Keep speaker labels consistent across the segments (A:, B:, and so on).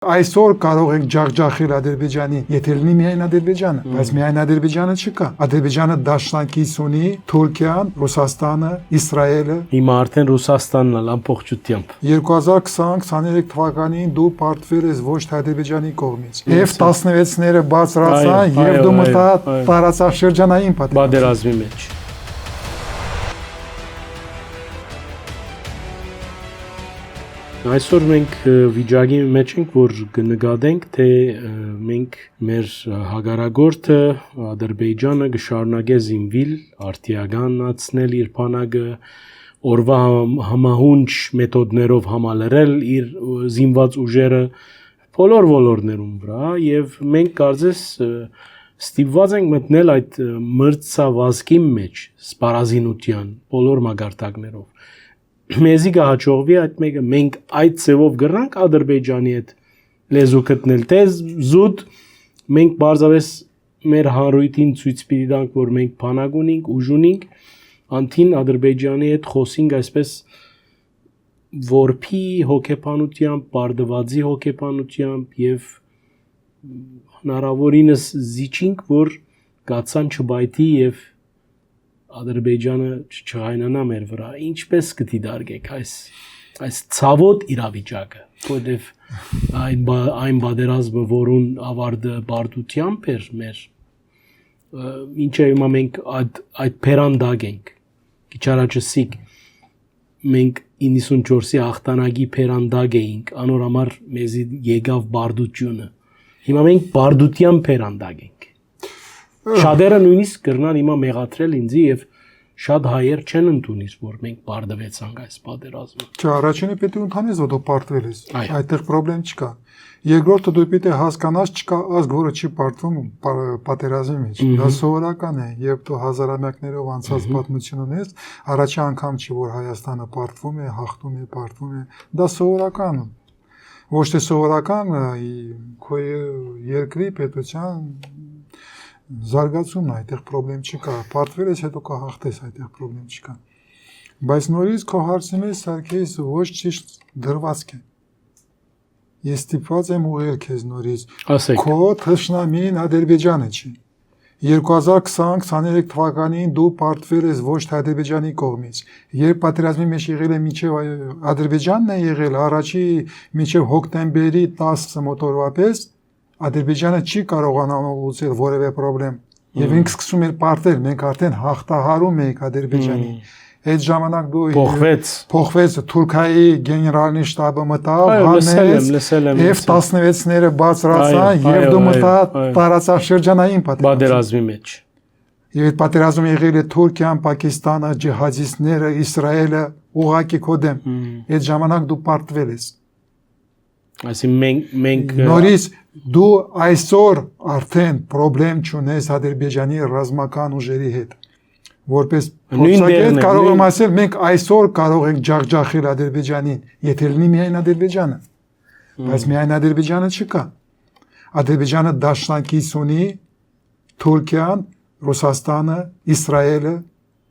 A: Այսօր կարող ենք ջախջախել Ադրբեջանին, եթե լինի միայն Ադրբեջանը, բայց միայն Ադրբեջանը չկա։ Ադրբեջանը դաշնակից ունի Թուրքիան, Ռուսաստանը, Իսրայելը։
B: Հիմա արդեն Ռուսաստանն է ամբողջությամբ։
A: 2020-23 թվականին դու պարտվել ես ոչ թե Ադրբեջանի կողմից։ F-16-ները բարձրացան եւ դու մտա տարածաշրջանային
B: պատերազմի մեջ։ Այսօր մենք վիճակի մեջ ենք, որ կնկատենք, թե մենք մեր հագարագործը Ադրբեջանը կշարունակի զինվել, արդիականացնել իր բանակը, օրվա համահունչ մեթոդներով համալրել իր զինված ուժերը բոլոր ոլորտներում վրա եւ մենք կարծես ստիպված ենք մտնել այդ մրցավազքի մեջ սպառազինության բոլոր մագարտակներով։ Մեզի կհաջողվի այդ մեկը մենք այդ ձևով գրնանք Ադրբեջանի հետ լեզու գտնել թե զուտ մենք բարձավես մեր հանրույթին ցույց պիտի տանք որ մենք բանակ ունենք ուժ ունենք անտին Ադրբեջանի հետ խոսենք այսպես որփի հոգեբանությամբ բարդվածի հոգեբանությամբ եւ հնարավորինս զիջինք որ գացան չբայթի եւ Ադրբեջանը չհայնանա մեր վրա, ինչպես կդիտարկեք այս ցավոտ իրավիճակը, որտեվ այն պատերազմը, որուն ավարտը բարդությամբ էր մեր, ինչը հիմա մենք այդ փերանդակ ենք, քիչ առաջսիկ մենք 94-ի հաղթանակի փերանդակ էինք, անոր համար մեզի եկավ բարդությունը, հիմա մենք բարդության փերանդակ ենք։ Շատերը նույնիսկ կրնան հիմա մեղադրել ինձի եւ շատ հայեր չեն ընդունիր որ մենք բարդվեցանք այս պատերազմը։
A: Չէ, առաջինը պետք է ընդհանես որ դու բարդվել ես։ Այդտեղ խնդրեմ չկա։ Երկրորդը դու պետք է հասկանաս չկա ազգ որը չի բարդվում պատերազմի մեջ։ Դա սովորական է, երբ դու հազարամյակներով անցած պատմություն ունես, առաջի անգամ չի որ Հայաստանը բարդվում է, հաղթում է, բարդվում է։ Դա սովորական է։ Ոչ թե սովորական քո երկրի պետության զարգացումն այդտեղ խնդրեմ չկա, բարդվել ես հետո կհաղթես այդտեղ խնդրեմ չկա։ Բայց նորից քո հարցի մեջ Սարգիս ոչ ճիշտ դրվածք է։ Ես ստիպված եմ ուղղել քեզ նորից։ Քո թշնամին Ադրբեջանը չի։ 2020-23 թվականին դու բարդվել ես ոչ թե Ադրբեջանի կողմից։ Երբ պատերազմի մեջ եղել է միջև Ադրբեջանն է եղել առաջի միջև հոկտեմբերի 10-ը մոտորապես Ադրբեջանը չի կարողանալ լուծել որևէ խնդրեմ եւ ինքը սկսում էր բարդել մենք արդեն հաղթահարում էինք Ադրբեջանին այդ ժամանակ դու փոխվեց Թուրքիայի գեներալնի շտաբը մտավ հանեց F-16-ները բարձրացան եւ դու մտա տարածաշրջանային
B: պատերազմի մեջ
A: եւ այդ պատերազմը եղել է Թուրքիան, Պակիստանը, ջիհադիստները, Իսրայելը ուղակի կոդեմ այդ ժամանակ դու բարդվել ես
B: Այսինքն մենք
A: նորից դու այսօր արդեն խնդրեմ չունես Ադրբեջանի ռազմական ուժերի հետ որպես փորձագետ կարող եմ ասել մենք այսօր կարող ենք ջախջախել Ադրբեջանին եթե լինի միայն Ադրբեջանը բայց միայն Ադրբեջանը չկա Ադրբեջանը դաշնակից ունի Թուրքիան, Ռուսաստանը, Իսրայելը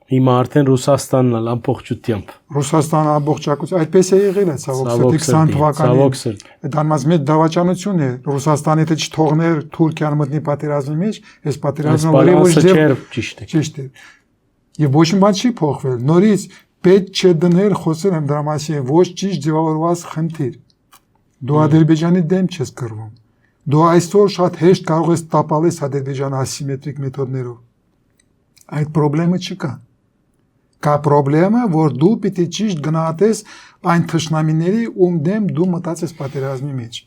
B: Հիմա արդեն Ռուսաստանն է ամբողջությամբ։
A: Ռուսաստանը ամբողջակցությամբ այդպես է եղել ցավոք սրտի 20 թվականին։ Դա անմազ մեծ դավաճանություն է Ռուսաստանը եթե չթողներ Թուրքիան մտնի պատերազմի մեջ, այս պատերազմը ճիշտ է։ Եվ ոչ մի բան չի փոխվել։ Նորից պետք չէ դնել խոսել եմ դրա մասին ոչ ճիշտ ձևավորված խնդիր։ Դու Ադրբեջանի դեմ չես կռվում։ Դու այսօր շատ հեշտ կարող ես տապալես Ադրբեջանը ասիմետրիկ մեթոդներով։ Այդ խնդրեմը չկա։ Կա խնդրեմը, որ դու պիտի ճիշտ գնահատես այն թշնամիների, ում դեմ դու մտած ես պատերազմի մեջ։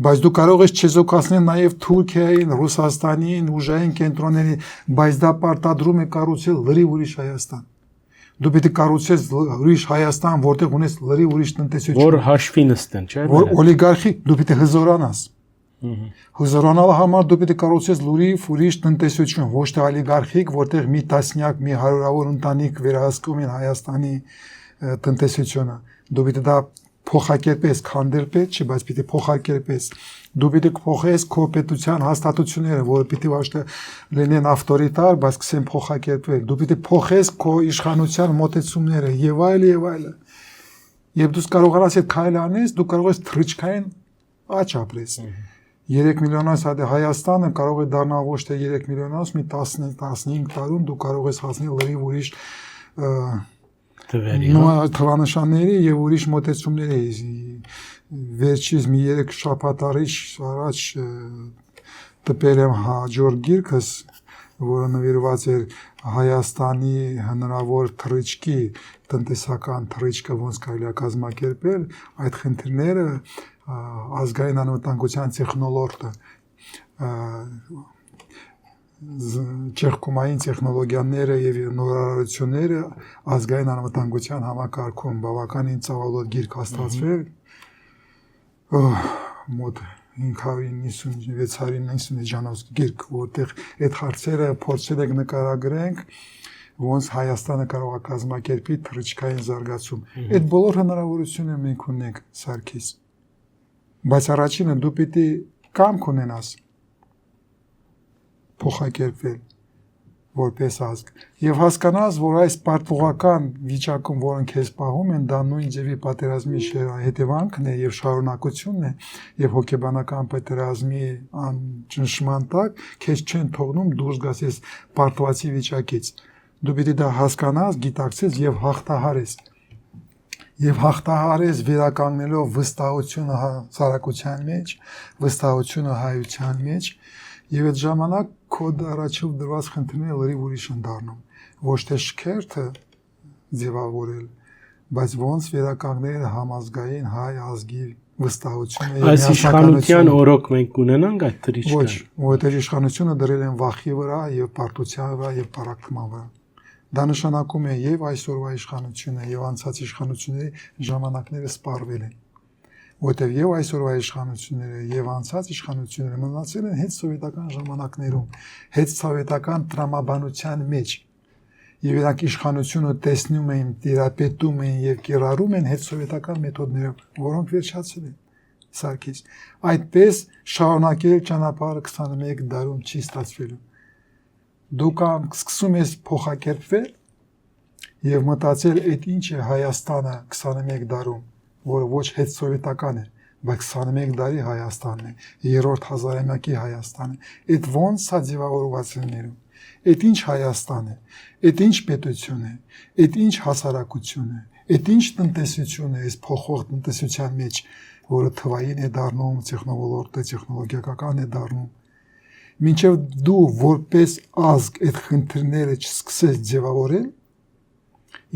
A: Բայց դու կարող ես չեզոքացնել նաև Թուրքիային, Ռուսաստանին, ուժային կենտրոններին, բայց դա պարտադրում է կառուցել լրիվ ուրիշ Հայաստան։ Դու պիտի կառուցես ուրիշ Հայաստան, որտեղ ունես լրիվ ուրիշ տնտեսություն։
B: Որ հաշվի նստեն, չէ՞։
A: Որ օլիգարխի դու պիտի հզորանաս։ Հզորանալու համար դու պիտի կառուցես լուրջ ուրիշ տնտեսություն, ոչ թե օլիգարխիկ, որտեղ մի տասնյակ, մի հարյուրավոր ընտանիք վերահսկում են Հայաստանի տնտեսությունը։ Դու պիտի դա փոխակերպես, քանդերպես, չի, բայց պիտի փոխակերպես։ Դու պիտի փոխես քո պետության հաստատությունները, որը պիտի ոչ թե լինեն ավտորիտար, բայց կսեն փոխակերպվել։ Դու պիտի փոխես քո իշխանության մոտեցումները եւ այլն։ Եվ դու կարողանաս այդ քայլը անես, դու կարող ես թռիչքային աճ ապրես։ 3 միլիոնից Հայաստանը կարող է դառնալ ոչ թե 3 միլիոնից, մի 10-15 տարում դու կարող ես հասնել լրիվ ուրիշ թվանշանների եւ ուրիշ մոտեցումների։ Վերջից մի 3 շաբաթ առաջ տպել եմ հաջորդ գիրքս, որը նվիրված էր Հայաստանի հնարավոր թռիչքի, տնտեսական թռիչքը ոնց կարելի է կազմակերպել, այդ խնդիրները ազգային անվտանգության տեխնոլոգը ճեղքումային տեխնոլոգիաները եւ նորարարությունները ազգային անվտանգության համակարգում բավականին ծավալոտ գիրք հաստատվել մոտ 596-590 էջանոց գիրք, որտեղ այդ հարցերը փորձել ենք նկարագրենք, ոնց Հայաստանը կարող է կազմակերպի թռիչքային զարգացում։ Այդ բոլոր հնարավորությունները մենք ունենք Սարգիս։ Բայց առաջինը դու պիտի կամք ունենաս փոխակերպվել որպես ազգ եւ հասկանաս, որ այս պարտվողական վիճակում, որը քեզ պահում են, դա նույն ձևի պատերազմի հետևանքն է եւ շարունակությունն է եւ հոգեբանական պատերազմի ճնշման տակ քեզ չեն թողնում դուրս գաս այս պարտվածի վիճակից։ Դու պիտի դա հասկանաս, գիտակցես եւ հաղթահարես։ Եվ հաղթահարես վերականգնելով վստահությունը հասարակության մեջ, վստահությունը հայության մեջ, եւ այդ ժամանակ քո առաջով դրված խնդիրները լրիվ ուրիշ են դառնում։ Ոչ թե շքերթը ձևավորել, բայց ոնց վերականգնել համազգային հայ ազգի վստահությունը եւ
B: այս իշխանության օրոք մենք ունենանք այդ թռիչքը։
A: Ոչ, որտեղ իշխանությունը դրել են վախի վրա եւ պարտության վրա եւ պարակտման վրա։ Դա նշանակում է եւ այսօրվա իշխանությունը եւ անցած իշխանությունների ժամանակները սպառվել են, որտեղ եւ այսօրվա իշխանությունները եւ անցած իշխանությունները մնացել են հետ սովետական ժամանակներում, հետ սովետական տրամաբանության մեջ, եւ իրանք իշխանությունը տեսնում էին, տիրապետում էին եւ կիրառում են հետ սովետական մեթոդներով, որոնք վերջացել են։ Սարգիս, այդպես շարունակել ճանապարհը 21 դարում չի ստացվելու։ Դու կամ սկսում ես փոխակերպվել եւ մտածել, այդ ինչ է Հայաստանը 21 դարում, որը ոչ հետ սովետական է, բայց 21 դարի Հայաստանն է, երրորդ հազարամյակի Հայաստանը։ Այդ ոնց է ձևավորված լինելու։ Այդ ինչ Հայաստան է, այդ ինչ պետություն է, այդ ինչ հասարակություն է, այդ ինչ տնտեսություն է, այս փոխող տնտեսության մեջ, որը թվային է դառնում, տեխնոլոգիա, տեխնոլոգիական է դառնում։ Մինչև դու որպես ազգ այդ խնդիրները չսկսես ձևավորել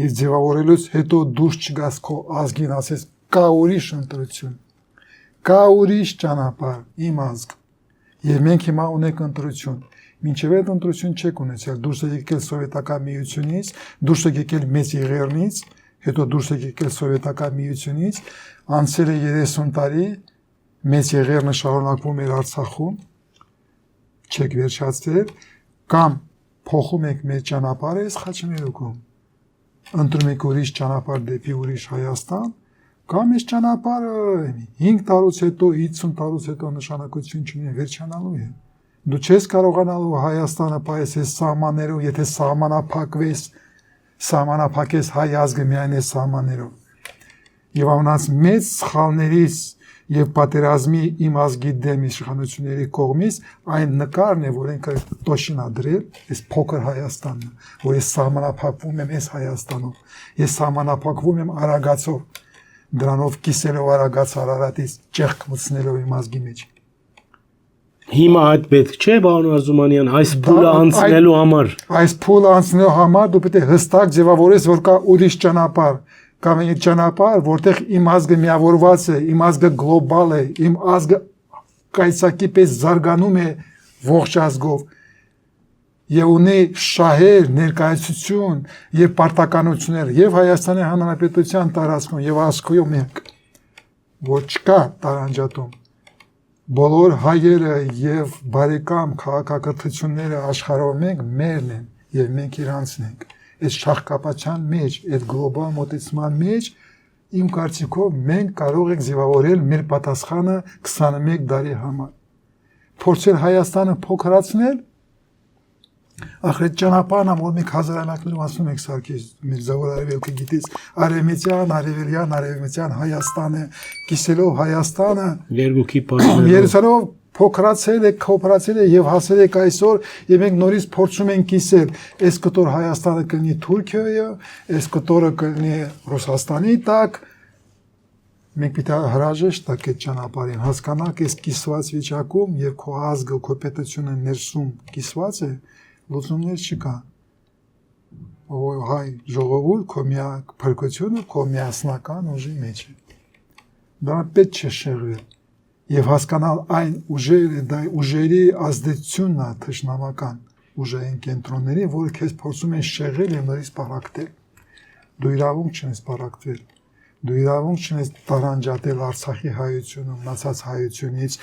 A: եւ ձևավորելուց հետո դուրս չգաս քո ազգին ասես կա ուրիշ ընտրություն, կա ուրիշ ճանապարհ, իմ ազգ, եւ մենք հիմա ունենք ընտրություն։ Մինչև այդ ընտրություն չեք ունեցել, դուրս եք եկել սովետական միությունից, դուրս եք եկել մեծ եղերնից, հետո դուրս եք եկել սովետական միությունից, անցել է 30 տարի, մեծ եղերնը շարունակվում էր Արցախում, չեք վերջացրել, կամ փոխում եք մեր ճանապարհը այս խաչմերուկում, ընտրում եք ուրիշ ճանապարհ դեպի ուրիշ Հայաստան, կամ այս ճանապարհը 5 տարուց հետո, 50 տարուց հետո նշանակություն չունի, վերջանալու է։ Դու չես կարողանալու Հայաստանը պահես այս սահմաններով, եթե սահմանափակես հայ ազգը միայն այս սահմաններով։ Եվ ամենից մեծ սխալներից եւ պատերազմի իմ ազգի դեմ իշխանությունների կողմից այն նկարն է, որ ինքը տոշին ա դրել, այս փոքր Հայաստանն, որ ես սահմանափակվում եմ այս Հայաստանով, ես սահմանափակվում եմ Արագածով, դրանով կիսելով Արագած Արարատից, ճեղք մտցնելով իմ ազգի մեջ։
B: Հիմա այդ պետք չէ, պարոն Արզումանյան, այս փուլը անցնելու համար։ Այս
A: փուլը անցնելու համար դու պետք է հստակ ձևավորես, որ կա ուրիշ ճանապարհ, կամ այդ ճանապարհ, որտեղ իմ ազգը միավորված է, իմ ազգը գլոբալ է, իմ ազգը կայսակի պես զարգանում է ողջ ազգով եւ ունի շահեր, ներկայացություն եւ պարտականություններ եւ Հայաստանի Հանրապետության տարածքում եւ ազգում մենք, որ չկա տարանջատում։ Բոլոր հայերը եւ բարեկամ քաղաքակրթությունները աշխարհով մենք մերն են եւ մենք իրանցն ենք։ Այս շահկապացան մեջ, այդ գլոբալ մոտեցման մեջ իմ կարծիքով մենք կարող ենք ձևավորել մեր պատասխանը 21 դարի համար։ Փորձել Հայաստանը փոքրացնել Ախր ճանապարհն որ մենք հազարանակներում ասում ենք Սարգիս Միրզայել արևելքը գիտես արևմտյան, արևելյան, արևմտյան Հայաստանը, կիսելով Հայաստանը
B: երկուքի պատմելով
A: Երուսաղեմով փոքրացել է, կոոպերացել է եւ հասել եք այսօր եւ մենք նորից փորձում ենք կիսել այս կտոր Հայաստանը կլինի Թուրքիայի, այս կտորը կլինի Ռուսաստանի տակ մենք պիտի հրաժեշտ տակ այդ ճանապարհին հասկանանք այս կիսված վիճակում եւ քո ազգը քո պետությունը ներսում կիսված է լուծումներ չկա հայ ժողովուրդ քո միակ փրկությունը քո միասնական ուժի մեջ է դա պետք չէ շեղվել եւ հասկանալ այն ուժերը դա ուժերի ազդեցությունն է թշնամական ուժային կենտրոնների որը քեզ փորձում են շեղել եւ նորից պարակտել դու իրավունք չունես պարակտվել դու իրավունք չունես տարանջատել Արցախի հայությունը մնացած հայությունից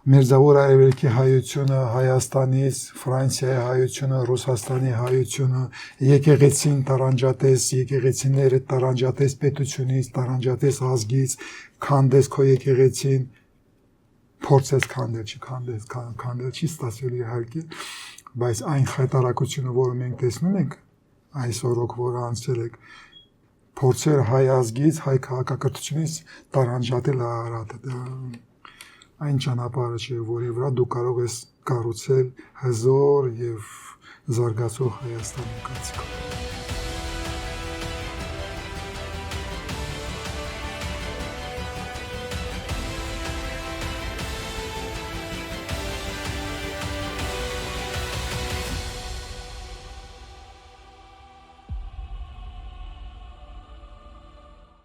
A: Մերձավոր Արևելքի հայությունը, Հայաստանից, Ֆրանսիայի հայությունը, Ռուսաստանի հայությունը, եկեղեցին տարանջատես, եկեղեցիները տարանջատես պետությունից, տարանջատես ազգից, քանդես քո եկեղեցին, փորձես քանդել, քանդել չի ստացվել իհարկե, բայց այն խայտարակությունը, որը մենք տեսնում ենք այսօր որը անցել եք, փորձեր հայ ազգից, հայ քաղաքակրթությունից տարանջատել Արարատը այն ճանապարհը չէ, որի վրա դու կարող ես կառուցել հզոր եւ զարգացող Հայաստանի կարծիքով։